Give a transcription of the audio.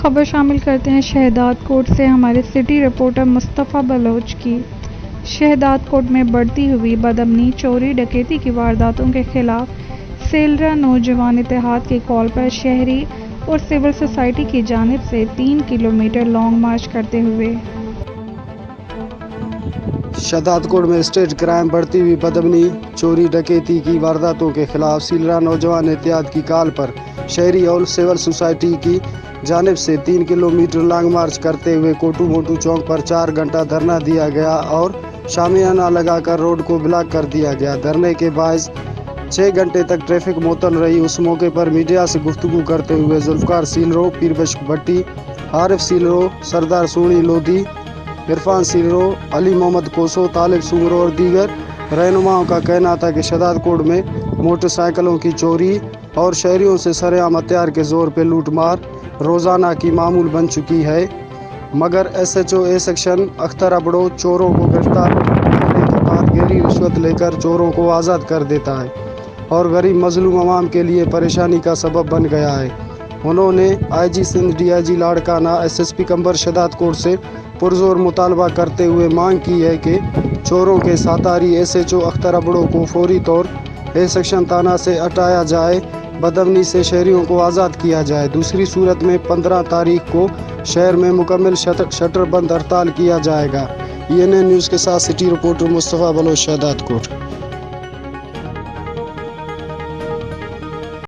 خبر شامل کرتے ہیں شہداد کوٹ سے ہمارے سٹی رپورٹر مصطفیٰ بلوچ کی۔ شہداد کوٹ میں بڑھتی ہوئی بدامنی، چوری ڈکیتی کی وارداتوں کے خلاف سیلرا نوجوان اتحاد کی کال پر شہری اور سول سوسائٹی کی جانب سے 3 کلومیٹر لانگ مارچ کرتے ہوئے شہداد کوٹ میں اسٹیٹ کرائم، بڑھتی ہوئی بدامنی، چوری ڈکیتی کی وارداتوں کے خلاف سیلرا نوجوان اتحاد کی کال پر شہری اور سول سوسائٹی کی جانب سے 3 کلومیٹر لانگ مارچ کرتے ہوئے کوٹو موٹو چوک پر 4 گھنٹہ دھرنا دیا گیا اور شامیانہ لگا کر روڈ کو بلاک کر دیا گیا۔ دھرنے کے باعث 6 گھنٹے تک ٹریفک معطل رہی۔ اس موقع پر میڈیا سے گفتگو کرتے ہوئے ذوالفقار سیلرو، پیربشک بھٹی، عارف سیلرو، سردار سونی لودھی، عرفان سیلرو، علی محمد کوسو، طالب سنگرو اور دیگر رہنماؤں کا کہنا تھا کہ شہداد کوٹ میں موٹر سائیکلوں کی چوری اور شہریوں سے سرعام ہتھیار کے زور پہ لوٹ مار روزانہ کی معمول بن چکی ہے، مگر S H O A section Akhtar Abro چوروں کو گرفتار کرنے کے بعد گہری رشوت لے کر چوروں کو آزاد کر دیتا ہے اور غریب مظلوم عوام کے لیے پریشانی کا سبب بن گیا ہے۔ انہوں نے I G Sindh, D I G Larkana, S S P Qambar Shahdad Kot سے پرزور مطالبہ کرتے ہوئے مانگ کی ہے کہ چوروں کے ساتاری S H O Akhtar Abro کو فوری طور اے سیکشن تھانہ سے ہٹایا جائے، بدامنی سے شہریوں کو آزاد کیا جائے، دوسری صورت میں 15 تاریخ کو شہر میں مکمل شٹر بند ہڑتال کیا جائے گا۔ ENN نیوز کے ساتھ سٹی رپورٹر مصطفیٰ بلوچ، شہداد کوٹ۔